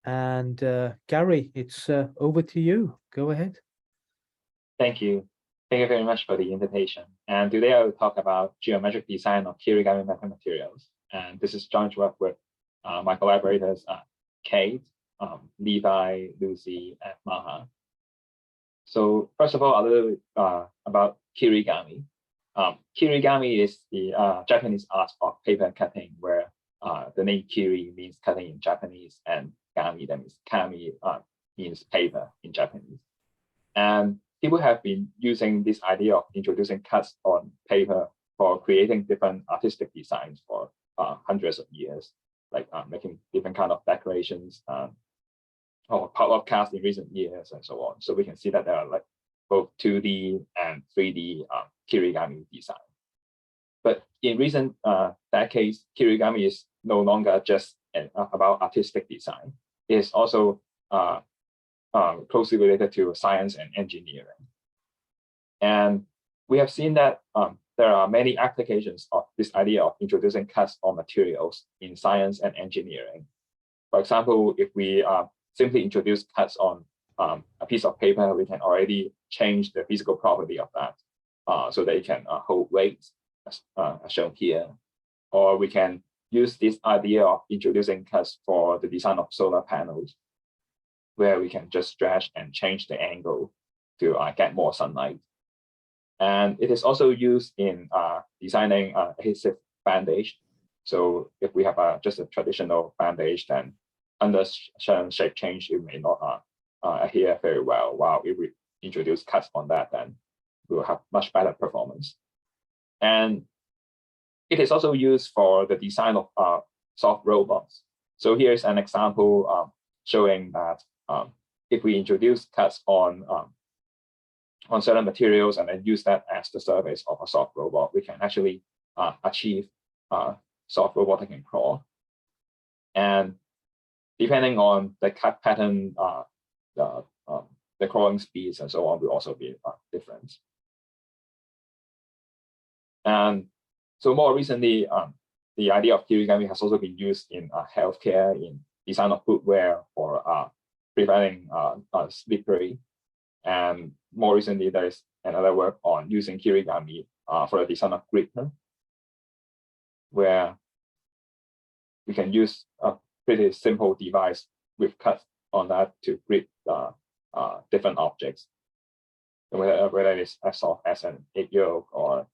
And Gary, it's over to you. Go ahead. Thank you. Thank you very much for the invitation. And today I will talk about geometric design of Kirigami metamaterials. And this is joint work with my collaborators, Kate, Levi, Lucy, and Maha. So first of all, a little bit about Kirigami. Kirigami is the Japanese art of paper cutting, where the name Kiri means cutting in Japanese, and Gami, that means kami, means paper in Japanese. And people have been using this idea of introducing cuts on paper for creating different artistic designs for hundreds of years, like making different kind of decorations or pop-up cards in recent years and so on. So we can see that there are like both 2D and 3D Kirigami design. But in recent decades, Kirigami is no longer just about artistic design. It is also closely related to science and engineering. And we have seen that there are many applications of this idea of introducing cuts on materials in science and engineering. For example, if we simply introduce cuts on a piece of paper, we can already change the physical property of that so that it can hold weight, as shown here. Or we can use this idea of introducing cuts for the design of solar panels, where we can just stretch and change the angle to get more sunlight. And it is also used in designing adhesive bandage. So if we have just a traditional bandage, then under certain shape change, it may not adhere very well. While if we introduce cuts on that, then we will have much better performance. And it is also used for the design of soft robots. So here's an example showing that if we introduce cuts on certain materials and then use that as the surface of a soft robot, we can actually achieve soft robot that can crawl. And depending on the cut pattern, the crawling speeds and so on will also be different. And so more recently, the idea of Kirigami has also been used in healthcare, in design of footwear, for preventing slippery. And more recently, there is another work on using Kirigami for the design of gripper, where we can use a pretty simple device with cuts on that to grip different objects, whether it's as soft as an egg yolk or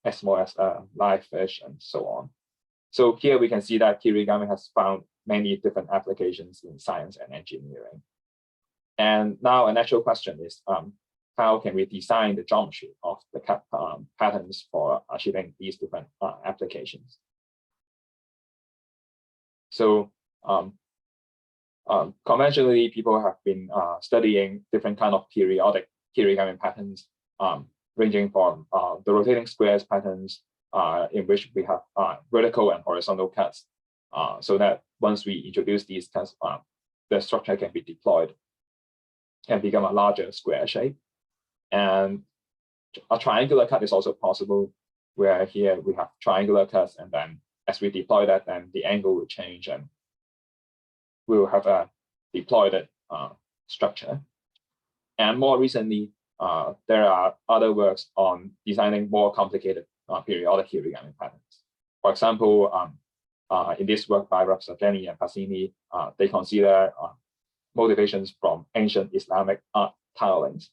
as small as a live fish and so on. So here we can see that Kirigami has found many different applications in science and engineering. And now a natural question is, how can we design the geometry of the cut patterns for achieving these different applications? So conventionally, people have been studying different kind of periodic Kirigami patterns, ranging from the rotating squares patterns, in which we have vertical and horizontal cuts, so that once we introduce these cuts, the structure can be deployed and become a larger square shape. And a triangular cut is also possible, where here we have triangular cuts, and then as we deploy that, then the angle will change and we will have a deployed structure. And more recently, there are other works on designing more complicated periodic Kirigami patterns. For example, in this work by Rafsanjani and Pasini, they consider motivations from ancient Islamic art tilings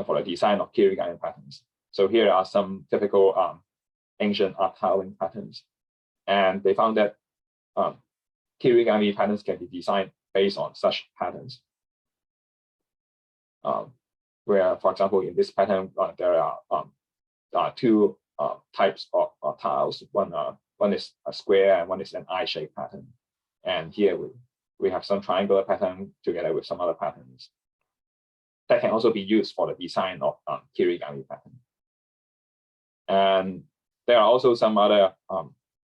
for the design of Kirigami patterns. So here are some typical ancient art tiling patterns. And they found that Kirigami patterns can be designed based on such patterns. Where, for example, in this pattern, there are two types of tiles. One is a square and one is an eye-shaped pattern. And here we have some triangular pattern together with some other patterns that can also be used for the design of Kirigami pattern. And there are also some other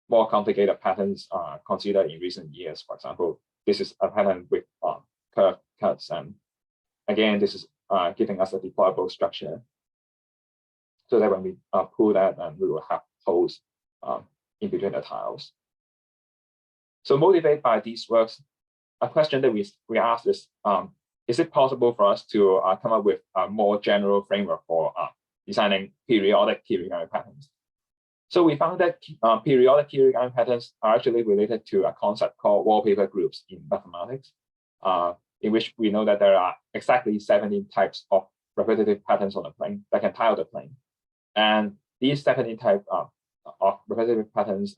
more complicated patterns considered in recent years. For example, this is a pattern with curved cuts, and again, this is giving us a deployable structure, so that when we pull that, we will have holes in between the tiles. So motivated by these works, a question that we asked is it possible for us to come up with a more general framework for designing periodic Kirigami patterns? So we found that periodic Kirigami patterns are actually related to a concept called wallpaper groups in mathematics, in which we know that there are exactly 17 types of repetitive patterns on the plane that can tile the plane. And these 17 types of repetitive patterns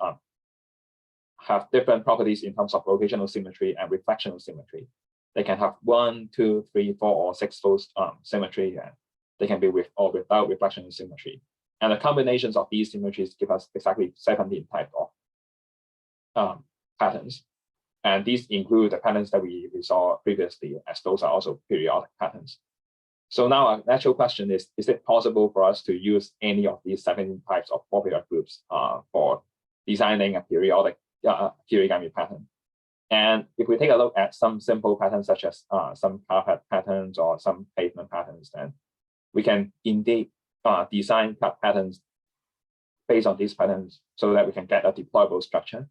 have different properties in terms of rotational symmetry and reflectional symmetry. They can have 1, 2, 3, 4, or 6-fold symmetry, and they can be with or without reflectional symmetry. And the combinations of these symmetries give us exactly 17 types of patterns. And these include the patterns that we saw previously, as those are also periodic patterns. So now a natural question is it possible for us to use any of these 17 types of wallpaper groups for designing a periodic Kirigami pattern? And if we take a look at some simple patterns, such as some carpet patterns or some pavement patterns, then we can indeed design patterns based on these patterns so that we can get a deployable structure,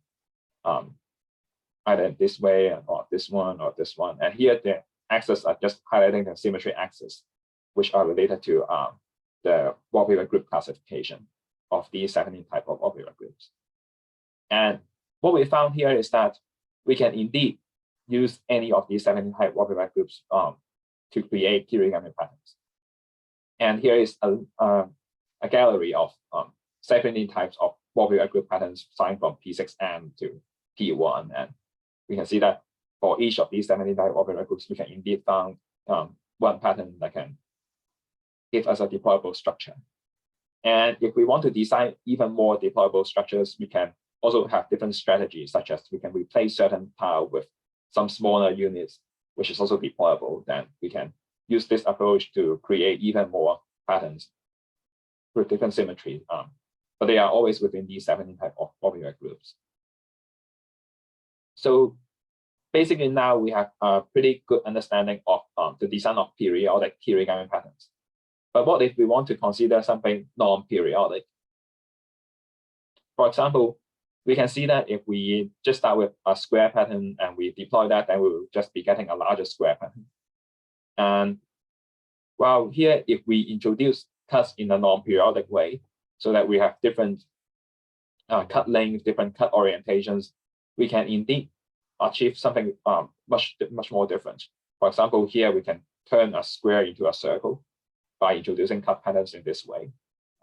either this way or this one or this one. And here the axes are just highlighting the symmetry axes, which are related to the wallpaper group classification of these 17 type of wallpaper groups. And what we found here is that we can indeed use any of these 17 type wallpaper groups to create Kirigami patterns. And here is a gallery of 17 types of wallpaper group patterns starting from P6M to P1. And we can see that for each of these 17 type wallpaper groups, we can indeed find one pattern that can give us a deployable structure. And if we want to design even more deployable structures, we can also have different strategies, such as we can replace certain tile with some smaller units, which is also deployable. Then we can use this approach to create even more patterns with different symmetry, but they are always within these 17 type of wallpaper groups. So basically now we have a pretty good understanding of the design of periodic Kirigami patterns. But what if we want to consider something non-periodic? For example, we can see that if we just start with a square pattern and we deploy that, then we will just be getting a larger square pattern. And while here, if we introduce cuts in a non-periodic way, so that we have different cut lengths, different cut orientations, we can indeed achieve something much more different. For example, here we can turn a square into a circle by introducing cut patterns in this way.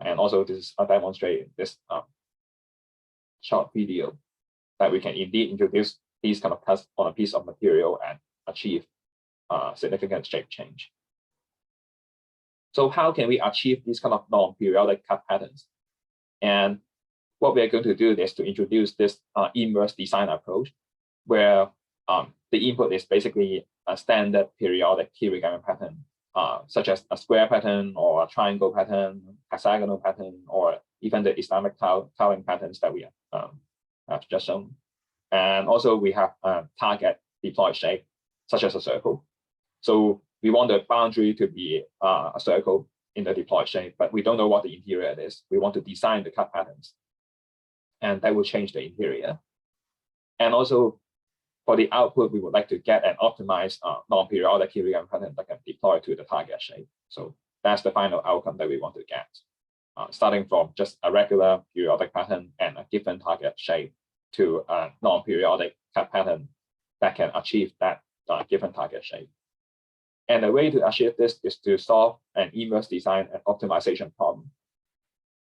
And also this is demonstrated in this short video, that we can indeed introduce these kind of cuts on a piece of material and achieve significant shape change. So how can we achieve these kind of non-periodic cut patterns? And what we are going to do is to introduce this inverse design approach, where the input is basically a standard periodic Kirigami pattern, such as a square pattern or a triangle pattern, hexagonal pattern, or even the Islamic tiling patterns that we have just shown. And also we have a target deployed shape, such as a circle. So we want the boundary to be a circle in the deployed shape, but we don't know what the interior is. We want to design the cut patterns, and that will change the interior. And also for the output, we would like to get an optimized non-periodic Kirigami pattern that can deploy to the target shape. So that's the final outcome that we want to get, starting from just a regular periodic pattern and a given target shape to a non-periodic cut pattern that can achieve that given target shape. And the way to achieve this is to solve an inverse design and optimization problem,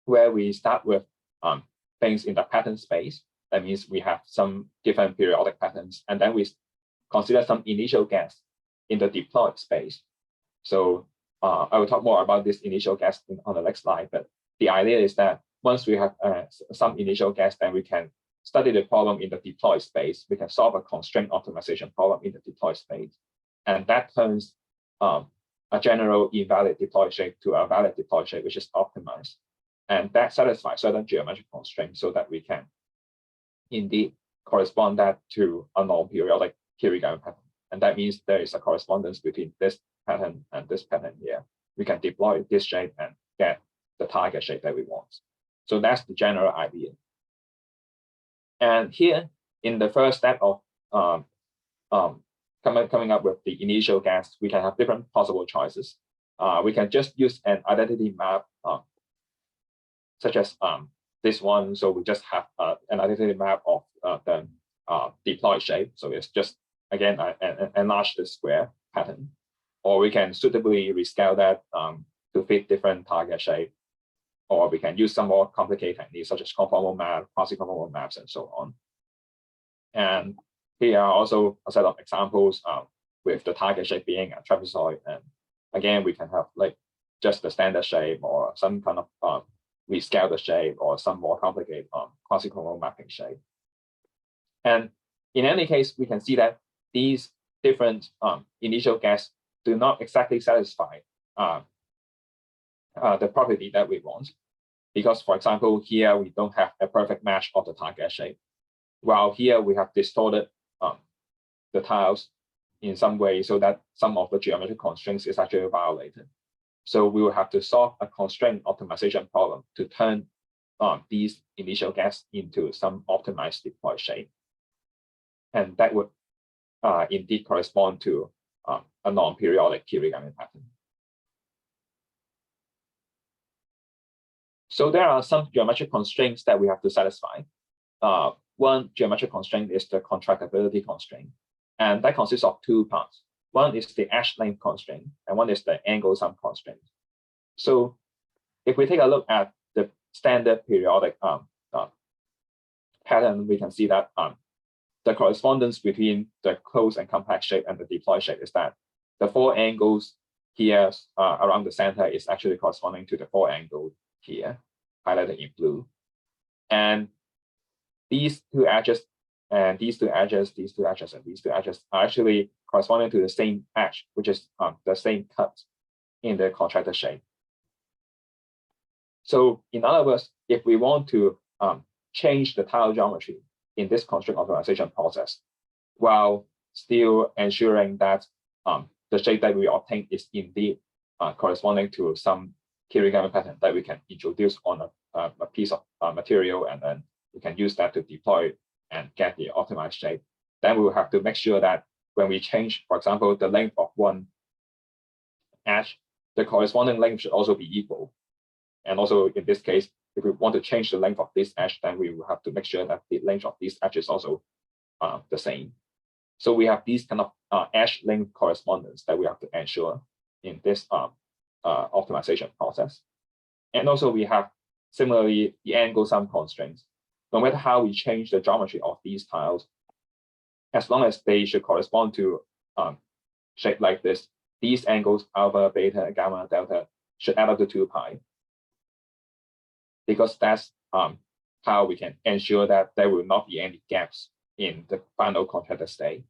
where we start with things in the pattern space. That means we have some given periodic patterns, and then we consider some initial guess in the deployed space. So I will talk more about this initial guess on the next slide, but the idea is that once we have some initial guess, then we can study the problem in the deployed space. We can solve a constraint optimization problem in the deployed space, and that turns a general invalid deployed shape to a valid deployed shape, which is optimized. And that satisfies certain geometric constraints so that we can indeed correspond that to a non-periodic Kirigami pattern. And that means there is a correspondence between this pattern and this pattern here. We can deploy this shape and get the target shape that we want. So that's the general idea. And here in the first step of coming up with the initial guess, we can have different possible choices. We can just use an identity map, such as this one. So we just have an identity map of the deployed shape. So it's just, again, enlarge the square pattern. Or we can suitably rescale that to fit different target shape. Or we can use some more complicated techniques, such as conformal map, quasi-conformal maps, and so on. And here are also a set of examples with the target shape being a trapezoid. And again, we can have like just the standard shape or some kind of rescale the shape or some more complicated quasi-conformal mapping shape. And in any case, we can see that these different initial guesses do not exactly satisfy the property that we want. Because, for example, here we don't have a perfect match of the target shape, while here we have distorted the tiles in some way so that some of the geometric constraints is actually violated. So we will have to solve a constraint optimization problem to turn these initial guesses into some optimized deployed shape. And that would indeed correspond to a non-periodic Kirigami pattern. So there are some geometric constraints that we have to satisfy. One geometric constraint is the contractibility constraint, and that consists of two parts. One is the edge length constraint, and one is the angle sum constraint. So if we take a look at the standard periodic pattern, we can see that the correspondence between the closed and compact shape and the deployed shape is that the four angles here around the center is actually corresponding to the four angles here, highlighted in blue. And these two edges and these two edges, these two edges, and these two edges are actually corresponding to the same edge, which is the same cut in the contracted shape. So in other words, if we want to change the tile geometry in this constraint optimization process, while still ensuring that the shape that we obtain is indeed corresponding to some Kirigami pattern that we can introduce on a piece of material, and then we can use that to deploy and get the optimized shape, then we will have to make sure that when we change, for example, the length of one edge, the corresponding length should also be equal. And also in this case, if we want to change the length of this edge, then we will have to make sure that the length of this edge is also the same. So we have these kind of edge length correspondence that we have to ensure in this optimization process. And also we have similarly the angle sum constraints. No matter how we change the geometry of these tiles, as long as they should correspond to shape like this, these angles alpha, beta, gamma, delta should add up to 2 pi. Because that's how we can ensure that there will not be any gaps in the final contracted state.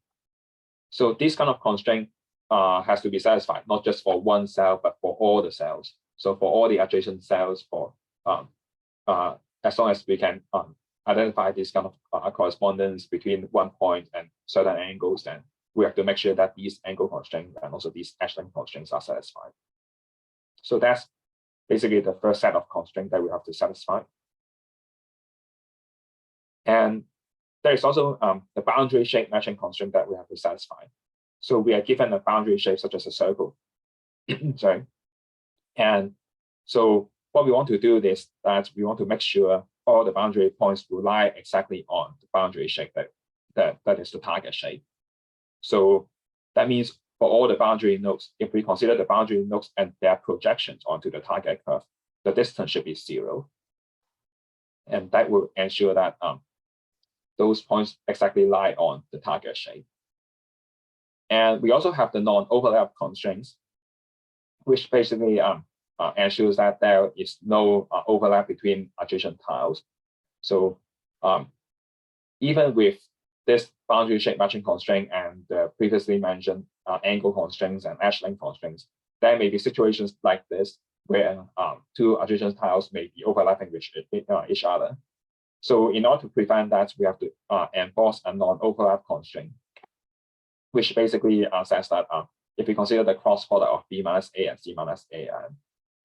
So this kind of constraint has to be satisfied, not just for one cell, but for all the cells. So for all the adjacent cells, for as long as we can identify this kind of correspondence between one point and certain angles, then we have to make sure that these angle constraints and also these edge length constraints are satisfied. So that's basically the first set of constraints that we have to satisfy. And there is also the boundary shape matching constraint that we have to satisfy. So we are given a boundary shape such as a circle. Sorry. And so what we want to do is that we want to make sure all the boundary points will lie exactly on the boundary shape that is the target shape. So that means for all the boundary nodes, if we consider the boundary nodes and their projections onto the target curve, the distance should be 0. And that will ensure that those points exactly lie on the target shape. And we also have the non-overlap constraints, which basically ensures that there is no overlap between adjacent tiles. So even with this boundary shape matching constraint and the previously mentioned angle constraints and edge length constraints, there may be situations like this where two adjacent tiles may be overlapping with each other. So in order to prevent that, we have to enforce a non-overlap constraint, which basically says that if we consider the cross product of B minus A and C minus A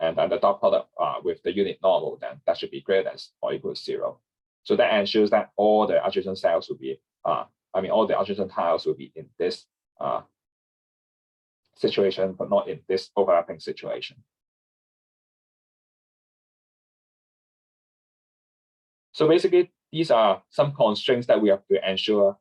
and then the dot product with the unit normal, then that should be greater than or equal to 0. So that ensures that all the adjacent cells will be all the adjacent tiles will be in this situation, but not in this overlapping situation. So basically, these are some constraints that we have to ensure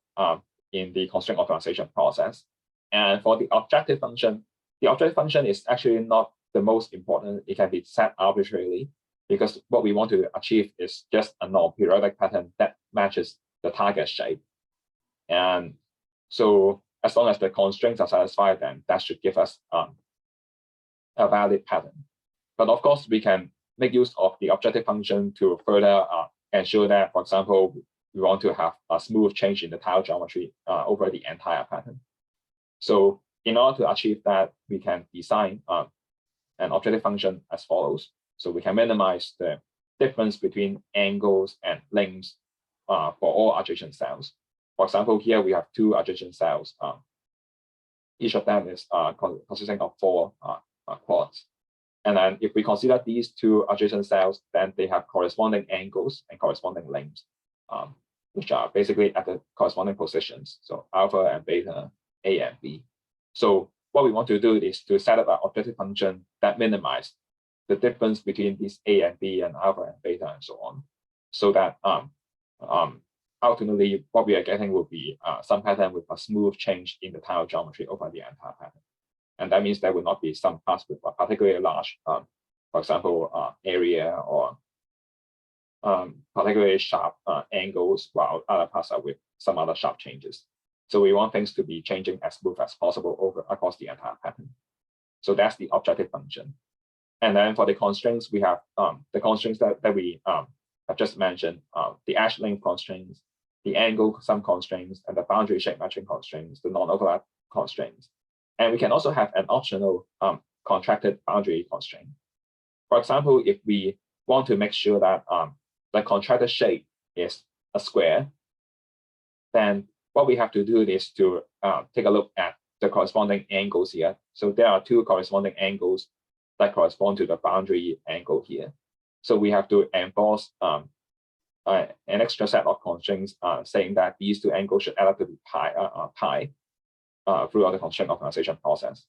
in the constraint optimization process. And for the objective function is actually not the most important. It can be set arbitrarily, because what we want to achieve is just a non-periodic pattern that matches the target shape. And so as long as the constraints are satisfied, then that should give us a valid pattern. But of course, we can make use of the objective function to further ensure that, for example, we want to have a smooth change in the tile geometry over the entire pattern. So in order to achieve that, we can design an objective function as follows. So we can minimize the difference between angles and lengths for all adjacent cells. For example, here we have two adjacent cells. Each of them is consisting of 4 quads. And then if we consider these two adjacent cells, then they have corresponding angles and corresponding lengths, which are basically at the corresponding positions. So alpha and beta, A and B. So what we want to do is to set up an objective function that minimizes the difference between these A and B and alpha and beta and so on, so that ultimately what we are getting will be some pattern with a smooth change in the tile geometry over the entire pattern. And that means there will not be some parts with a particularly large, for example, area or particularly sharp angles, while other parts are with some other sharp changes. So we want things to be changing as smooth as possible across the entire pattern. So that's the objective function. And then for the constraints, we have the constraints that we have just mentioned, the edge length constraints, the angle sum constraints, and the boundary shape matching constraints, the non-overlap constraints. And we can also have an optional contracted boundary constraint. For example, if we want to make sure that the contracted shape is a square, then what we have to do is to take a look at the corresponding angles here. So there are two corresponding angles that correspond to the boundary angle here. So we have to enforce an extra set of constraints saying that these two angles should add up to be pi throughout the constraint optimization process.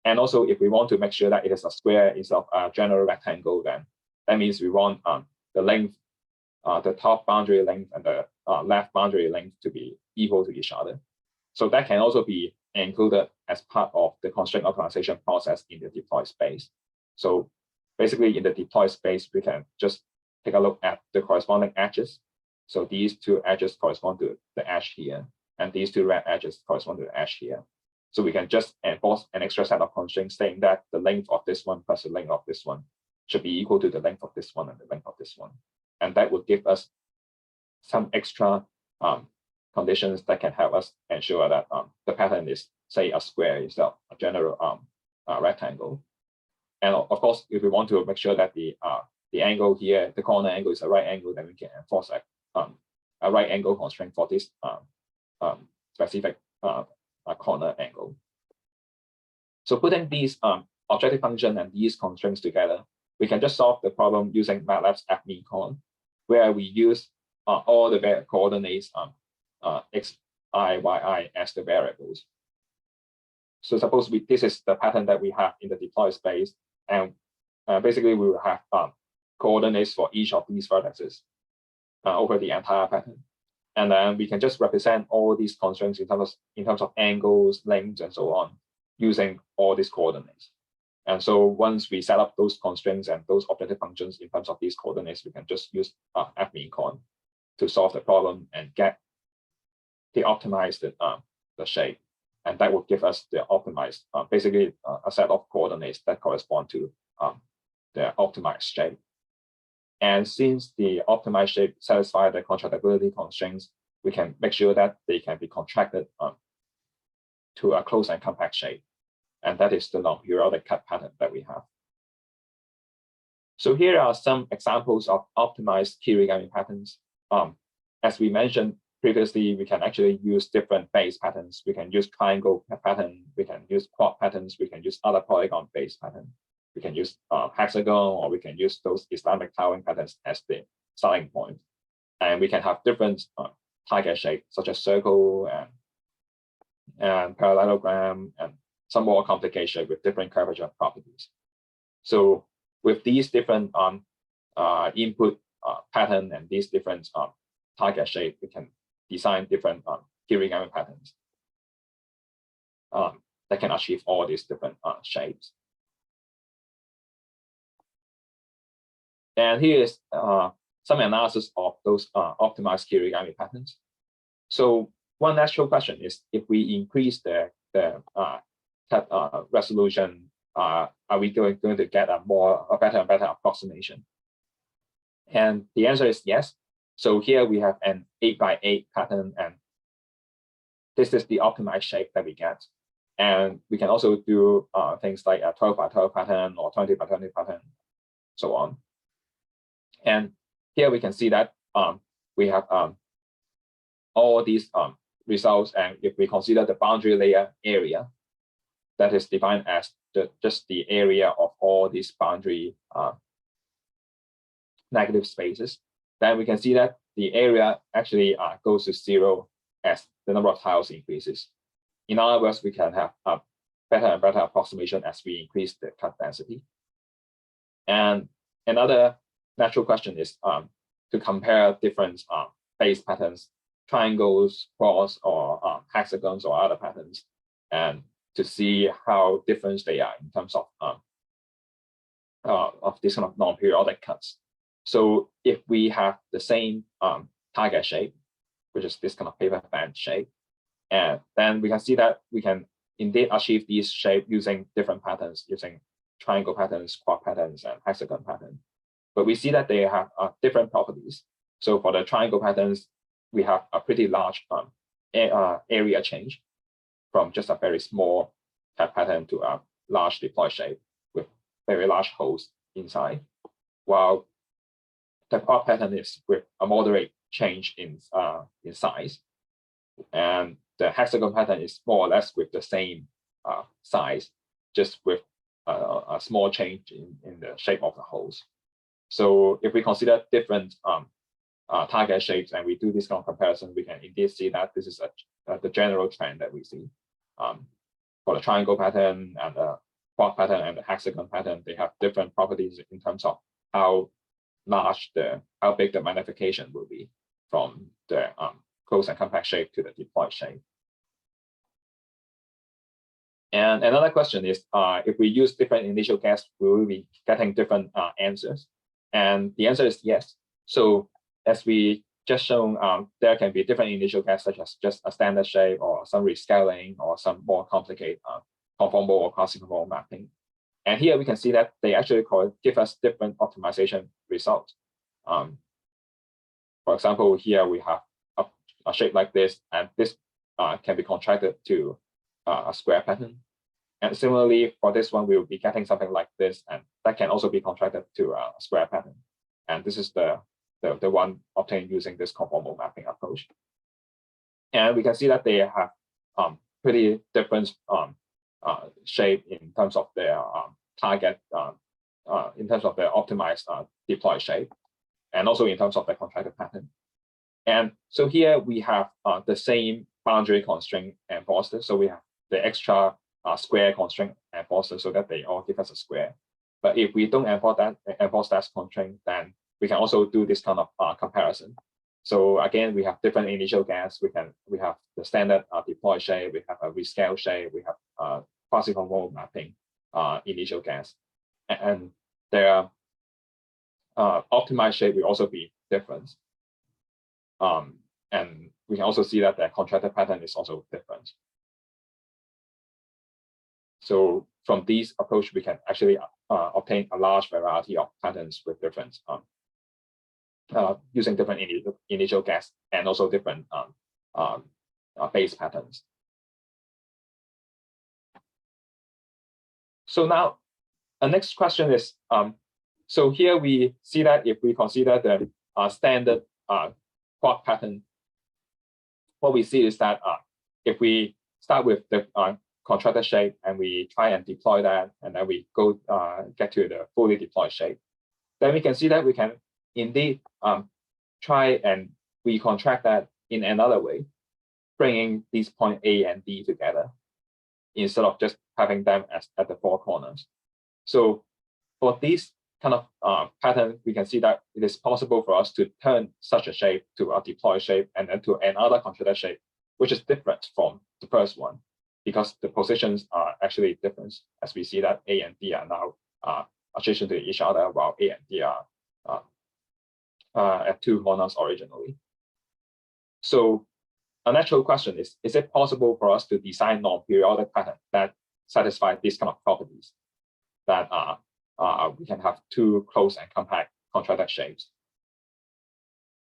And also, if we want to make sure that it is a square instead of a general rectangle, then that means we want the length, the top boundary length and the left boundary length to be equal to each other. So that can also be included as part of the constraint optimization process in the deploy space. So basically in the deploy space, we can just take a look at the corresponding edges. So these two edges correspond to the edge here, and these two red edges correspond to the edge here. So we can just enforce an extra set of constraints saying that the length of this one plus the length of this one should be equal to the length of this one and the length of this one. And that would give us some extra conditions that can help us ensure that the pattern is, say, a square instead of a general rectangle. And of course, if we want to make sure that the angle here, the corner angle is a right angle, then we can enforce a right angle constraint for this specific corner angle. So putting these objective function and these constraints together, we can just solve the problem using MATLAB's fmean, where we use all the coordinates x, I, y, I as the variables. So suppose this is the pattern that we have in the deploy space, and basically we will have coordinates for each of these vertices over the entire pattern. And then we can just represent all these constraints in terms of angles, lengths, and so on, using all these coordinates. And so once we set up those constraints and those objective functions in terms of these coordinates, we can just use fmean to solve the problem and get the optimized the shape. And that will give us the optimized, basically a set of coordinates that correspond to the optimized shape. And since the optimized shape satisfies the contractibility constraints, we can make sure that they can be contracted to a closed and compact shape. And that is the non-periodic cut pattern that we have. So here are some examples of optimized Kirigami patterns. As we mentioned previously, we can actually use different base patterns. We can use triangle pattern, we can use quad patterns, we can use other polygon-based patterns. We can use hexagon, or we can use those Islamic tiling patterns as the starting point. And we can have different target shape, such as circle and parallelogram, and some more complicated shape with different curvature properties. So with these different input pattern and these different target shape, we can design different Kirigami patterns that can achieve all these different shapes. And here is some analysis of those optimized Kirigami patterns. So one natural question is, if we increase the resolution, are we going to get a better and better approximation? And the answer is yes. So here we have an 8x8 pattern, and this is the optimized shape that we get. And we can also do things like a 12x12 pattern or 20x20 pattern, so on. And here we can see that we have all these results, and if we consider the boundary layer area, that is defined as just the area of all these boundary negative spaces, then we can see that the area actually goes to 0 as the number of tiles increases. In other words, we can have a better and better approximation as we increase the cut density. And another natural question is to compare different base patterns, triangles, cross, or hexagons, or other patterns, and to see how different they are in terms of this kind of non-periodic cuts. So if we have the same target shape, which is this kind of paper band shape, and then we can see that we can indeed achieve these shapes using different patterns, using triangle patterns, quad patterns, and hexagon patterns. But we see that they have different properties. So for the triangle patterns, we have a pretty large area change from just a very small cut pattern to a large deploy shape with very large holes inside, while the quad pattern is with a moderate change in size, and the hexagon pattern is more or less with the same size, just with a small change in the shape of the holes. So if we consider different target shapes and we do this kind of comparison, we can indeed see that this is the general trend that we see. For the triangle pattern and the quad pattern and the hexagon pattern, they have different properties in terms of how big the magnification will be from the close and compact shape to the deployed shape. And another question is, if we use different initial guess, will we be getting different answers? And the answer is yes. So as we just shown, there can be different initial guess, such as just a standard shape or some rescaling or some more complicated conformal or quasi-conformal mapping. And here we can see that they actually give us different optimization results. For example, here we have a shape like this, and this can be contracted to a square pattern. And similarly, for this one, we will be getting something like this, and that can also be contracted to a square pattern. And this is the one obtained using this conformal mapping approach. And we can see that they have pretty different shape in terms of their target, in terms of their optimized deploy shape, and also in terms of the contracted pattern. And so here we have the same boundary constraint enforced. So we have the extra square constraint enforced so that they all give us a square. But if we don't enforce that constraint, then we can also do this kind of comparison. So again, we have different initial guess. We have the standard deploy shape. We have a rescale shape. We have quasi-conformal mapping initial guess, and their optimized shape will also be different. And we can also see that the contracted pattern is also different. So from these approach, we can actually obtain a large variety of patterns with different using different initial guess and also different base patterns. So now, the next question is, so here we see that if we consider the standard quad pattern, what we see is that if we start with the contracted shape and we try and deploy that, and then we go get to the fully deployed shape, then we can see that we can indeed try and recontract that in another way, bringing these point A and D together instead of just having them at the four corners. So for this kind of pattern, we can see that it is possible for us to turn such a shape to a deployed shape and then to another considered shape, which is different from the first one, because the positions are actually different, as we see that A and D are now adjacent to each other, while A and D are at two corners originally. So a natural question is it possible for us to design non-periodic pattern that satisfy these kind of properties, that we can have two close and compact contracted shapes?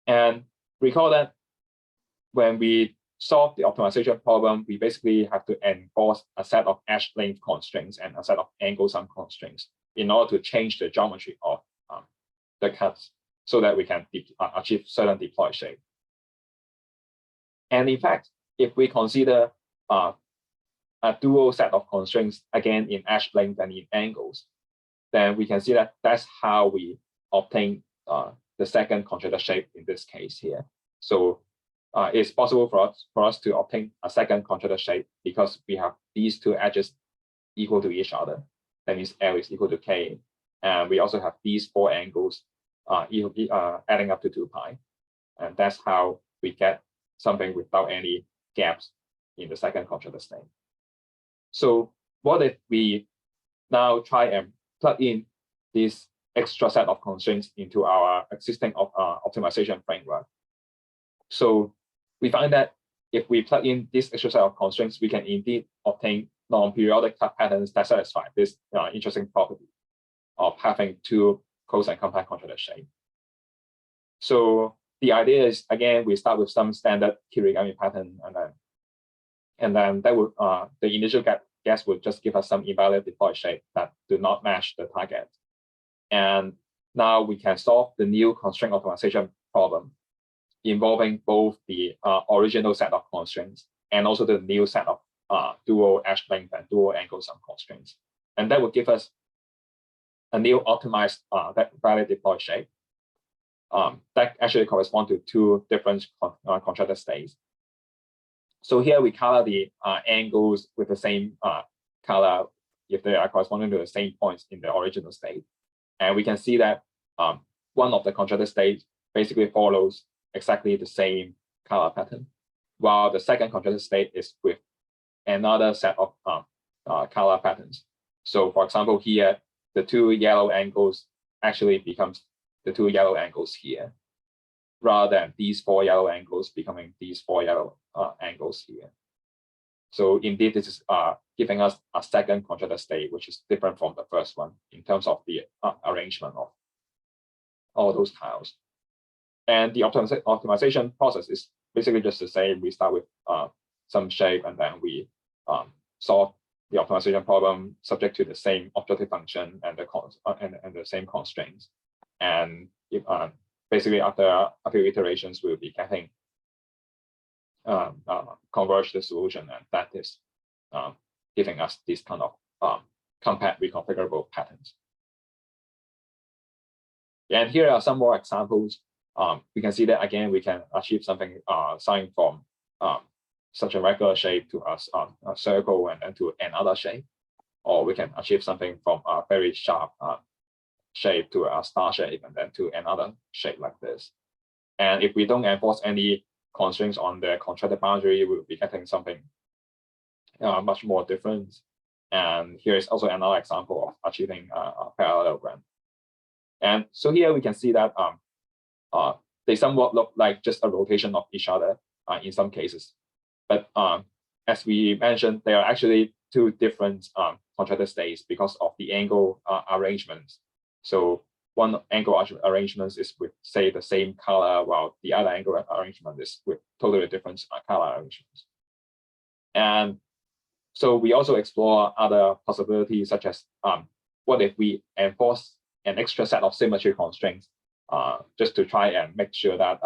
And recall that when we solve the optimization problem, we basically have to enforce a set of edge length constraints and a set of angle sum constraints in order to change the geometry of the cuts so that we can achieve certain deployed shape. And in fact, if we consider a dual set of constraints, again, in edge length and in angles, then we can see that that's how we obtain the second contracted shape in this case here. So it's possible for us to obtain a second contracted shape because we have these two edges equal to each other. That means L is equal to K. And we also have these four angles adding up to 2 pi. And that's how we get something without any gaps in the second contracted state. So what if we now try and plug in this extra set of constraints into our existing optimization framework? So we find that if we plug in this extra set of constraints, we can indeed obtain non-periodic cut patterns that satisfy this interesting property of having two close and compact contracted shape. So the idea is, again, we start with some standard Kirigami pattern, and then that would the initial guess would just give us some invalid deployed shape that do not match the target. And now we can solve the new constraint optimization problem involving both the original set of constraints and also the new set of dual edge length and dual angle sum constraints. And that would give us a new optimized valid deployed shape that actually correspond to two different contracted states. So here we color the angles with the same color if they are corresponding to the same points in the original state. And we can see that one of the contracted states basically follows exactly the same color pattern, while the second contracted state is with another set of color patterns. So for example, here, the two yellow angles actually becomes the two yellow angles here, rather than these four yellow angles becoming these four yellow angles here. So indeed, this is giving us a second contracted state, which is different from the first one in terms of the arrangement of all those tiles. And the optimization process is basically just the same. We start with some shape, and then we solve the optimization problem subject to the same objective function and the same constraints. And if, basically, after a few iterations, we'll be getting converge the solution, and that is giving us this kind of compact reconfigurable patterns. And here are some more examples. We can see that again, we can achieve something starting from such a regular shape to a circle and then to another shape, or we can achieve something from a very sharp shape to a star shape and then to another shape like this. And if we don't enforce any constraints on the contracted boundary, we'll be getting something much more different. And here is also another example of achieving a parallelogram. And so here we can see that they somewhat look like just a rotation of each other in some cases. But as we mentioned, there are actually two different contracted states because of the angle arrangements. So one angle arrangement is with, say, the same color, while the other angle arrangement is with totally different color arrangements. And so we also explore other possibilities, such as what if we enforce an extra set of symmetry constraints just to try and make sure that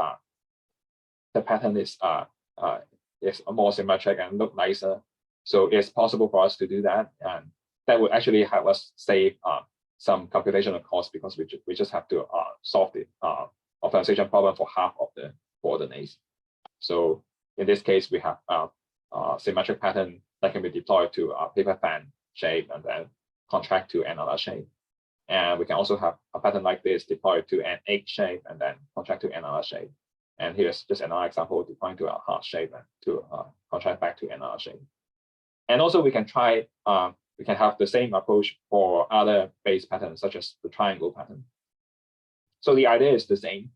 the pattern is more symmetric and look nicer. So it's possible for us to do that, and that would actually help us save some computational costs because we just have to solve the optimization problem for half of the coordinates. So in this case, we have a symmetric pattern that can be deployed to a paper fan shape and then contract to another shape. And we can also have a pattern like this deployed to an egg shape and then contract to another shape. And here's just another example deploying to a heart shape and to contract back to another shape. And also we can try, we can have the same approach for other base patterns, such as the triangle pattern. So the idea is the same.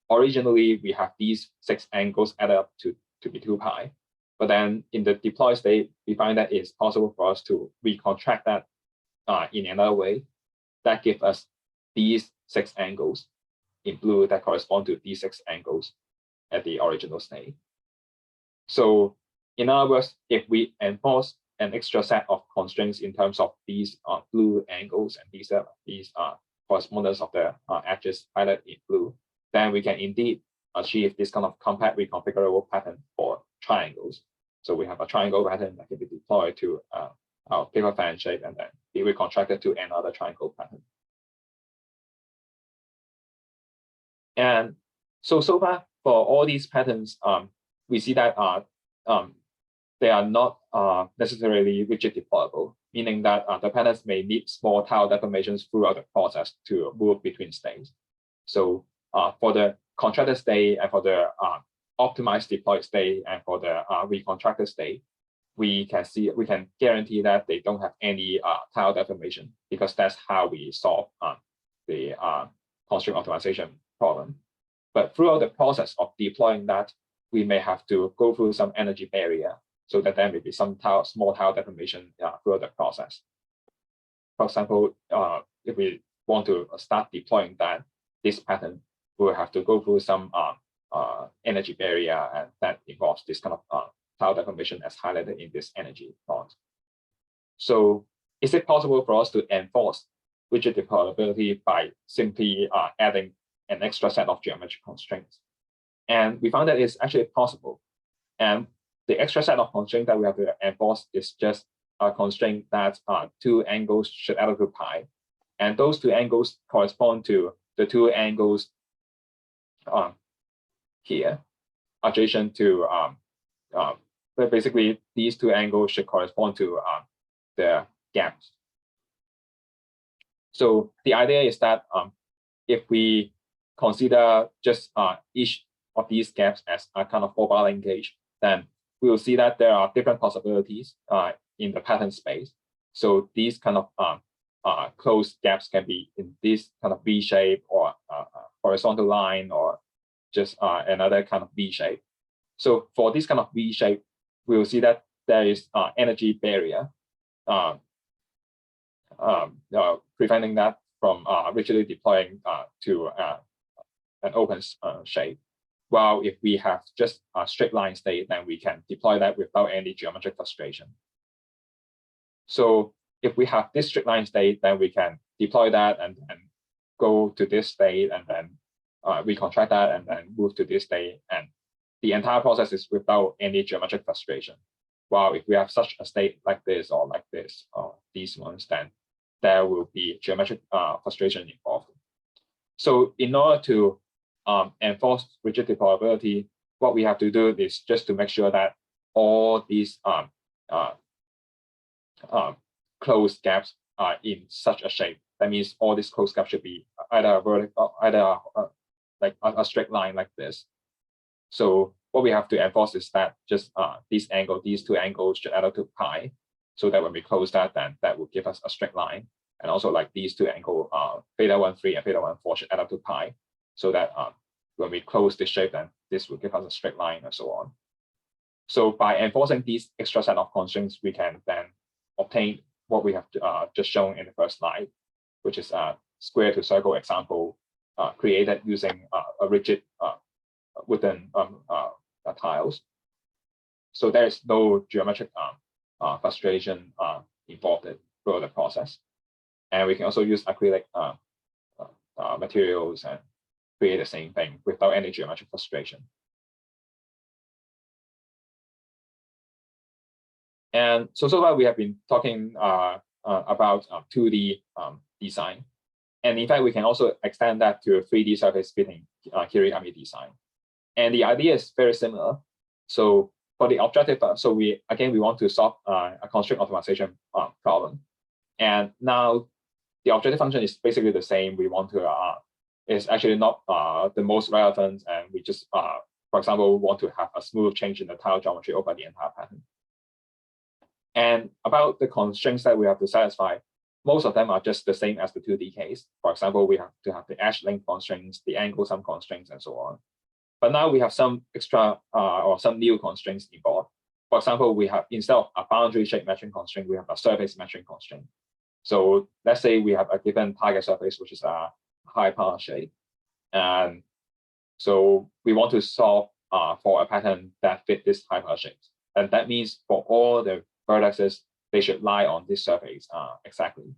Originally, we have these 6 angles added up to be 2 pi. But then in the deploy state, we find that it's possible for us to recontract that in another way. That gives us these 6 angles in blue that correspond to these 6 angles at the original state. So in other words, if we enforce an extra set of constraints in terms of these blue angles and these correspondence of the edges highlighted in blue, then we can indeed achieve this kind of compact reconfigurable pattern for triangles. So we have a triangle pattern that can be deployed to our paper fan shape and then be recontracted to another triangle pattern. And so far for all these patterns, we see that they are not necessarily rigid deployable, meaning that the patterns may need small tile deformations throughout the process to move between states. So for the contracted state and for the optimized deployed state and for the recontracted state, we can guarantee that they don't have any tile deformation, because that's how we solve the constraint optimization problem. But throughout the process of deploying that, we may have to go through some energy barrier, so that there may be some small tile deformation throughout the process. For example, if we want to start deploying this pattern, we will have to go through some energy barrier, and that involves this kind of tile deformation as highlighted in this energy plot. So is it possible for us to enforce rigid deployability by simply adding an extra set of geometric constraints? And we found that it's actually possible. And the extra set of constraints that we have to enforce is just a constraint that 2 angles should add up to pi. And those 2 angles correspond to the 2 angles here, adjacent to, but basically these 2 angles should correspond to the gaps. So the idea is that if we consider just each of these gaps as a kind of 4-bar linkage, then we will see that there are different possibilities in the pattern space. So these kind of closed gaps can be in this kind of V shape, or horizontal line, or just another kind of V shape. So for this kind of V shape, we will see that there is energy barrier preventing that from rigidly deploying to an open shape. While if we have just a straight line state, then we can deploy that without any geometric frustration. So if we have this straight line state, then we can deploy that and then go to this state and then recontract that and then move to this state. And the entire process is without any geometric frustration. While if we have such a state like this or like this, or these ones, then there will be geometric frustration involved. So in order to enforce rigid deployability, what we have to do is just to make sure that all these closed gaps are in such a shape. That means all these closed gaps should be either vertical, either like a straight line like this. So what we have to enforce is that just these 2 angles should add up to pi, so that when we close that, then that will give us a straight line. And also like these 2 angles, theta 1,3 and theta 1,4 should add up to pi, so that when we close this shape, then this will give us a straight line and so on. So by enforcing these extra set of constraints, we can then obtain what we have just shown in the first slide, which is a square to circle example created using a rigid wooden tiles. So there is no geometric frustration involved throughout the process. And we can also use acrylic materials and create the same thing without any geometric frustration. And so far we have been talking about 2D design. And in fact, we can also extend that to 3D surface fitting Kirigami design. And the idea is very similar. So for the objective, so we want to solve a constraint optimization problem. And now the objective function is basically the same. We want to is actually not the most relevant, and we just for example, want to have a smooth change in the tile geometry over the entire pattern. And about the constraints that we have to satisfy, most of them are just the same as the 2D case. For example, we have to have the edge length constraints, the angle sum constraints, and so on. But now we have some extra or some new constraints involved. For example, we have, instead of a boundary shape matching constraint, we have a surface matching constraint. So let's say we have a given target surface, which is a high power shape. And so we want to solve for a pattern that fit this high power shape. And that means for all the vertices, they should lie on this surface exactly.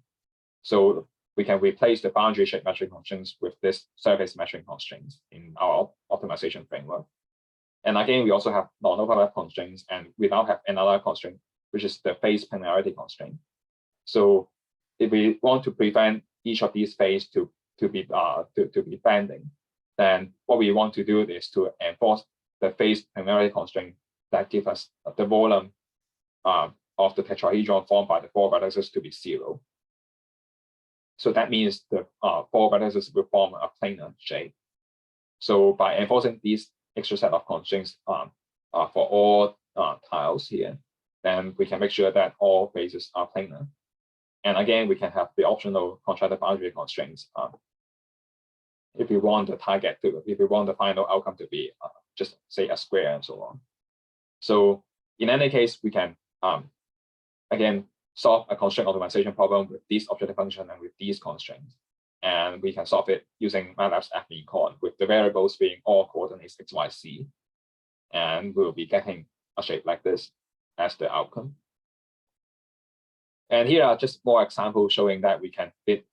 So we can replace the boundary shape measuring constraints with this surface measuring constraints in our optimization framework. And again, we also have non-overlap constraints, and we now have another constraint, which is the phase penalty constraint. So if we want to prevent each of these phases to be bending, then what we want to do is to enforce the phase penalty constraint that gives us the volume of the tetrahedron formed by the 4 vertices to be 0. So that means the 4 vertices will form a planar shape. So by enforcing these extra set of constraints for all tiles here, then we can make sure that all faces are planar. And again, we can have the optional contracted boundary constraints if we want the target to, if we want the final outcome to be just say a square and so on. So in any case, we can again solve a constraint optimization problem with this objective function and with these constraints. And we can solve it using MATLAB's fmean with the variables being all coordinates x, y, z. And we'll be getting a shape like this as the outcome. And here are just more examples showing that we can fit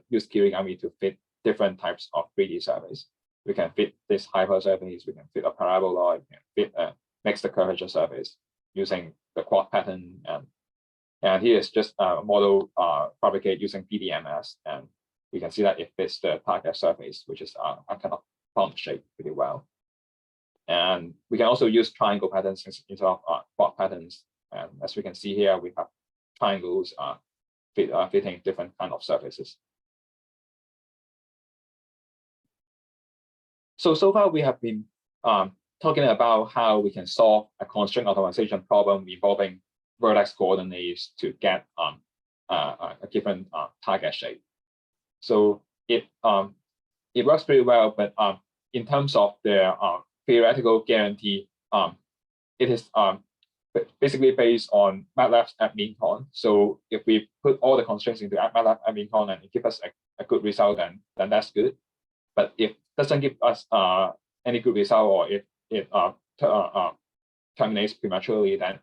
use Kirigami to fit different types of 3D surface. We can fit this hypersurface, we can fit a parabola, we can fit a mixed curvature surface using the quad pattern. And here is just a model fabricated using PDMS, and we can see that it fits the target surface, which is a kind of thumb shape pretty well. And we can also use triangle patterns instead of quad patterns. And as we can see here, we have triangles fitting different kind of surfaces. So far we have been talking about how we can solve a constraint optimization problem involving vertex coordinates to get a given target shape. So it works pretty well, but in terms of the theoretical guarantee, it is basically based on MATLAB's fmean. So if we put all the constraints into MATLAB fmean and it gives us a good result, then that's good. But if it doesn't give us any good result, or if it terminates prematurely, then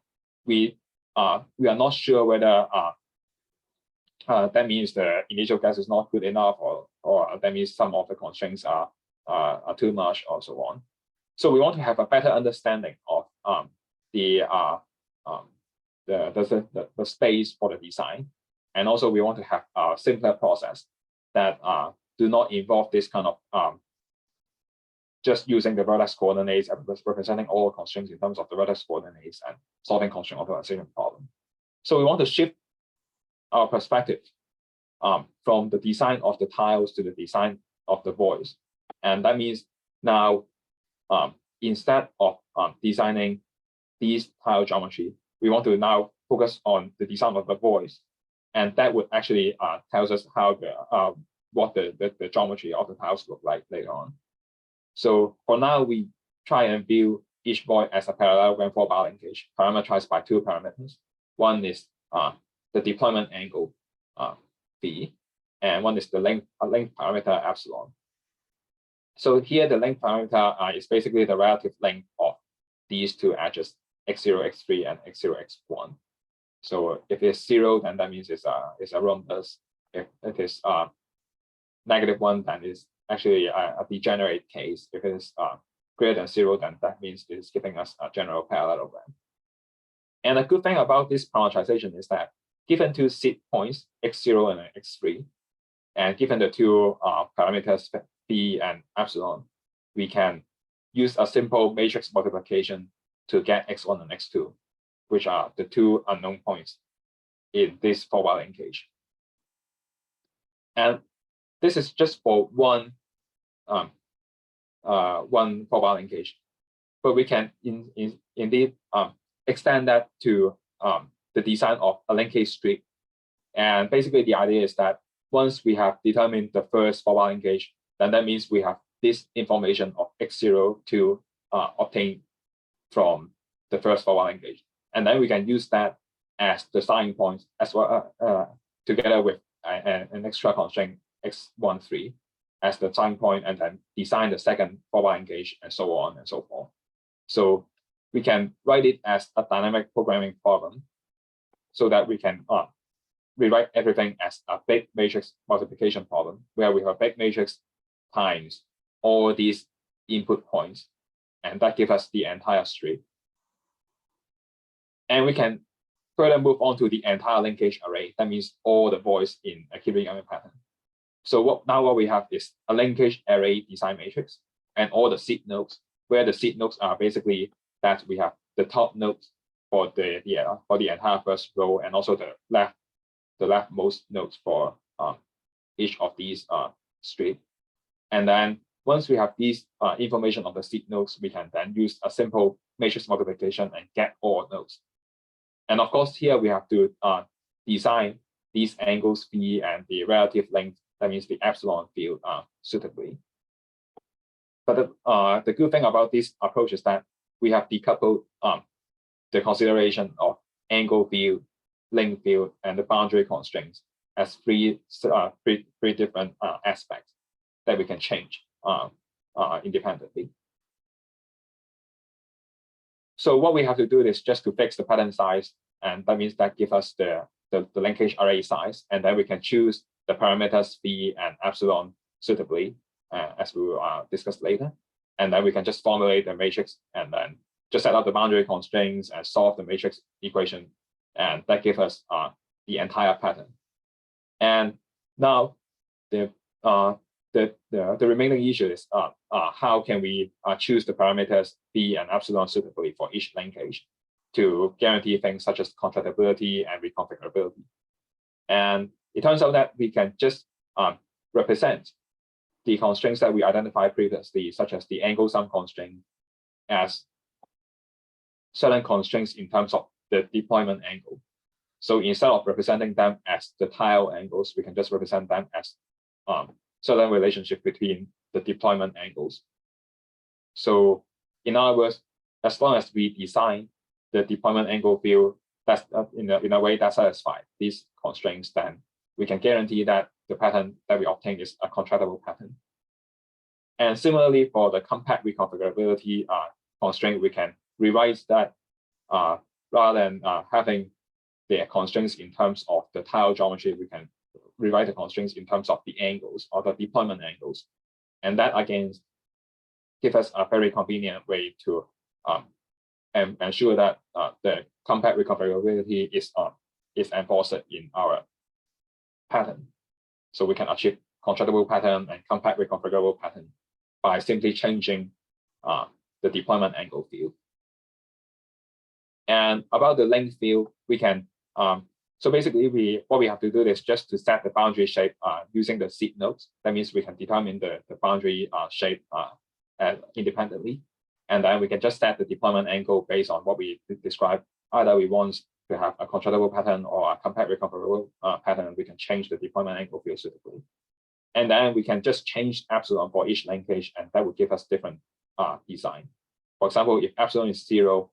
we are not sure whether that means the initial guess is not good enough, or that means some of the constraints are too much, or so on. So we want to have a better understanding of the space for the design, and also we want to have a simpler process that do not involve this kind of just using the vertex coordinates and representing all constraints in terms of the vertex coordinates and solving constraint optimization problem. So we want to shift our perspective from the design of the tiles to the design of the voids. And that means now, instead of designing these tile geometry, we want to now focus on the design of the voids. And that would actually tells us how what the geometry of the tiles look like later on. So for now, we try and view each void as a parallelogram 4-bar linkage, parameterized by 2 parameters. One is the deployment angle phi, and one is the length parameter epsilon. So here the length parameter is basically the relative length of these two edges, x0, x3, and x0, x1. So if it's 0, then that means it's a rhombus. If it is -1, then it's actually a degenerate case. If it is greater than 0, then that means it's giving us a general parallelogram. And a good thing about this parameterization is that given two seed points, x0 and x3, and given the two parameters phi and epsilon, we can use a simple matrix multiplication to get x1 and x2, which are the two unknown points in this forward linkage. And this is just for one forward linkage, but we can indeed extend that to the design of a linkage street. And basically, the idea is that once we have determined the first forward linkage, then that means we have this information of x0 to obtain from the first forward linkage. And then we can use that as the starting point as well, together with an extra constraint x13 as the starting point, and then design the second forward linkage, and so on and so forth. So we can write it as a dynamic programming problem so that we can rewrite everything as a big matrix multiplication problem, where we have a big matrix times all these input points, and that gives us the entire street. And we can further move on to the entire linkage array. That means all the voids in a Kirigami pattern. So what we have is a linkage array design matrix and all the seed nodes, where the seed nodes are basically that we have the top nodes for the entire first row, and also the leftmost nodes for each of these streets. And then once we have these information of the seed nodes, we can then use a simple matrix multiplication and get all nodes. And of course, here we have to design these angles phi and the relative length, that means the epsilon field, suitably. But the good thing about this approach is that we have decoupled the consideration of angle field, length field, and the boundary constraints as three different aspects that we can change independently. So what we have to do is just to fix the pattern size, and that means that gives us the linkage array size, and then we can choose the parameters phi and epsilon suitably, as we will discuss later. And then we can just formulate the matrix and then just set up the boundary constraints and solve the matrix equation, and that gives us the entire pattern. And now the remaining issue is how can we choose the parameters phi and epsilon suitably for each linkage to guarantee things such as compatibility and reconfigurability. And it turns out that we can just represent the constraints that we identified previously, such as the angle sum constraint, as certain constraints in terms of the deployment angle. So instead of representing them as the tile angles, we can just represent them as certain relationship between the deployment angles. So in other words, as long as we design the deployment angle field that's in a way that satisfies these constraints, then we can guarantee that the pattern that we obtain is a contractible pattern. And similarly, for the compact reconfigurability constraint, we can rewrite that rather than having the constraints in terms of the tile geometry, we can rewrite the constraints in terms of the angles or the deployment angles. And that again gives us a very convenient way to ensure that the compact reconfigurability is enforced in our pattern. So we can achieve contractible pattern and compact reconfigurable pattern by simply changing the deployment angle field. And about the length field, we can so basically what we have to do is just to set the boundary shape using the seed nodes. That means we can determine the boundary shape independently, and then we can just set the deployment angle based on what we described. Either we want to have a contractible pattern or a compact reconfigurable pattern, we can change the deployment angle field suitably. And then we can just change epsilon for each linkage, and that will give us different design. For example, if epsilon is 0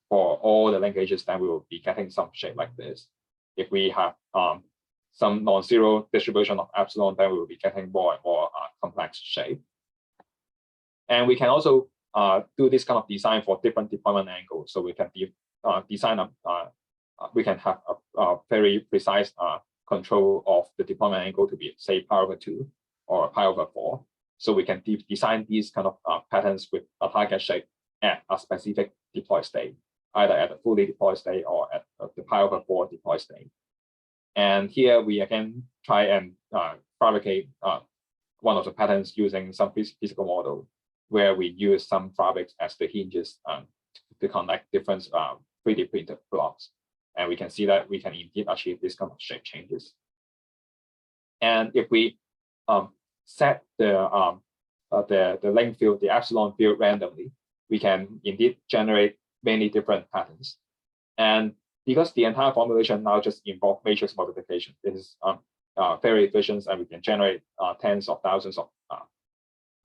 for all the linkages, then we will be getting some shape like this. If we have some non-zero distribution of epsilon, then we will be getting more and more complex shape. And we can also do this kind of design for different deployment angles. So we can design we can have a very precise control of the deployment angle to be, say, pi over 2 or pi over 4. So we can design these kind of patterns with a target shape at a specific deploy state, either at a fully deployed state or at the pi over 4 deploy state. And here we again try and fabricate one of the patterns using some physical model where we use some fabrics as the hinges to connect different 3D printed blocks. And we can see that we can indeed achieve this kind of shape changes. And if we set the length field, the epsilon field randomly, we can indeed generate many different patterns. And because the entire formulation now just involves matrix multiplication, it is very efficient, and we can generate tens of thousands of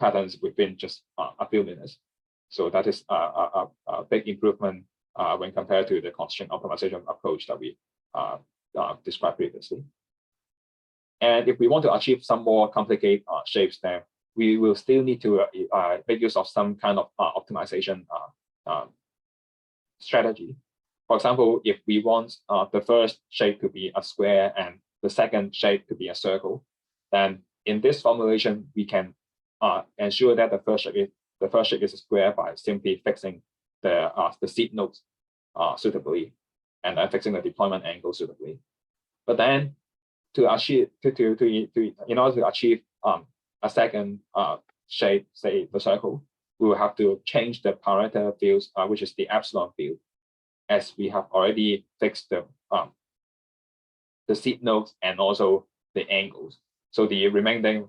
patterns within just a few minutes. So that is a big improvement when compared to the constraint optimization approach that we described previously. And if we want to achieve some more complicated shapes, then we will still need to make use of some kind of optimization strategy. For example, if we want the first shape to be a square and the second shape to be a circle, then in this formulation, we can ensure that the first shape is a square by simply fixing the seed nodes suitably, and then fixing the deployment angle suitably. But then to achieve in order to achieve a second shape, say the circle, we will have to change the parameter fields, which is the epsilon field, as we have already fixed the seed nodes and also the angles. So the remaining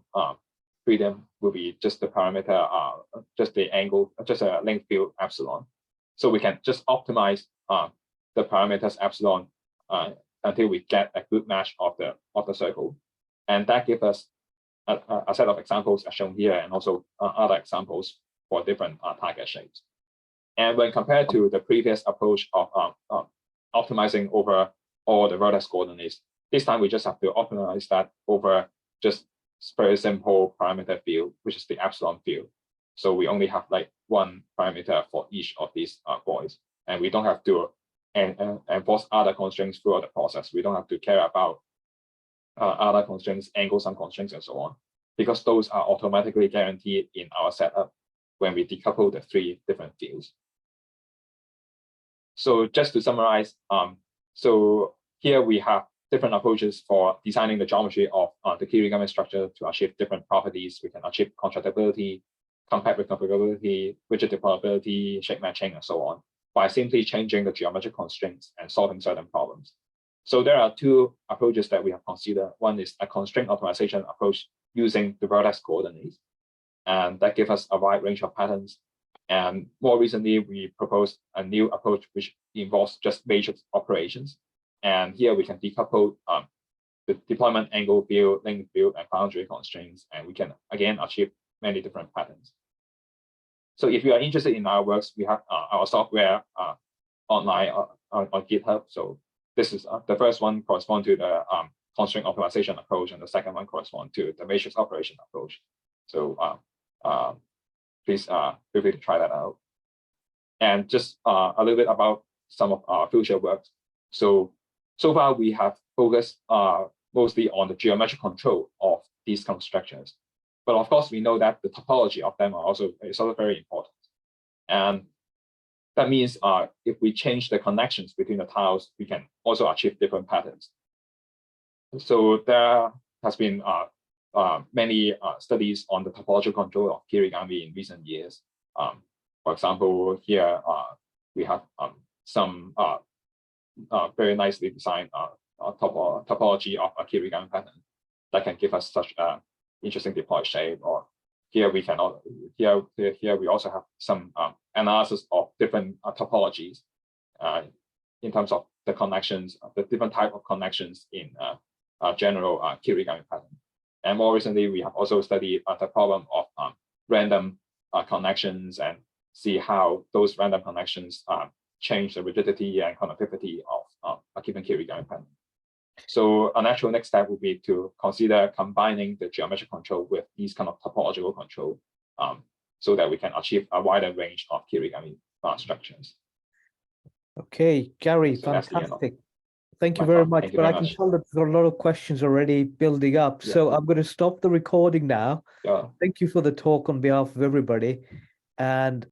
freedom will be just the parameter, just the angle, just a length field epsilon. So we can just optimize the parameters epsilon until we get a good match of the circle, and that gives us a set of examples as shown here, and also other examples for different target shapes. And when compared to the previous approach of optimizing over all the vertex coordinates, this time we just have to optimize that over just very simple parameter field, which is the epsilon field. So we only have like one parameter for each of these points, and we don't have to enforce other constraints throughout the process. We don't have to care about other constraints, angle sum constraints, and so on, because those are automatically guaranteed in our setup when we decouple the three different fields. So just to summarize, so here we have different approaches for designing the geometry of the Kirigami structure to achieve different properties. We can achieve contractibility, compact reconfigurability, rigid-deployability, shape matching, and so on, by simply changing the geometric constraints and solving certain problems. So there are two approaches that we have considered. One is a constraint optimization approach using the vertex coordinates, and that gives us a wide range of patterns. And more recently, we proposed a new approach which involves just matrix operations. And here we can decouple the deployment angle field, length field, and boundary constraints, and we can again achieve many different patterns. So if you are interested in our works, we have our software online on GitHub. So this is the first one corresponds to the constraint optimization approach, and the second one corresponds to the matrix operation approach. So please feel free to try that out. And just a little bit about some of our future works. So far we have focused mostly on the geometric control of these kind of structures. But of course, we know that the topology of them is also very important. And that means if we change the connections between the tiles, we can also achieve different patterns. So there has been many studies on the topological control of Kirigami in recent years. For example, here we have some very nicely designed topology of a Kirigami pattern that can give us such a interesting deployed shape. Or here we can here we also have some analysis of different topologies in terms of the connections, the different type of connections in general Kirigami pattern. And more recently, we have also studied the problem of random connections and see how those random connections change the rigidity and conductivity of a given Kirigami pattern. So a natural next step would be to consider combining the geometric control with these kind of topological control so that we can achieve a wider range of Kirigami structures. Okay, Gary, So fantastic. Thank you very much. But I can tell that there are a lot of questions already building up. Yeah. So I'm going to stop the recording now. Yeah. Thank you for the talk on behalf of everybody. And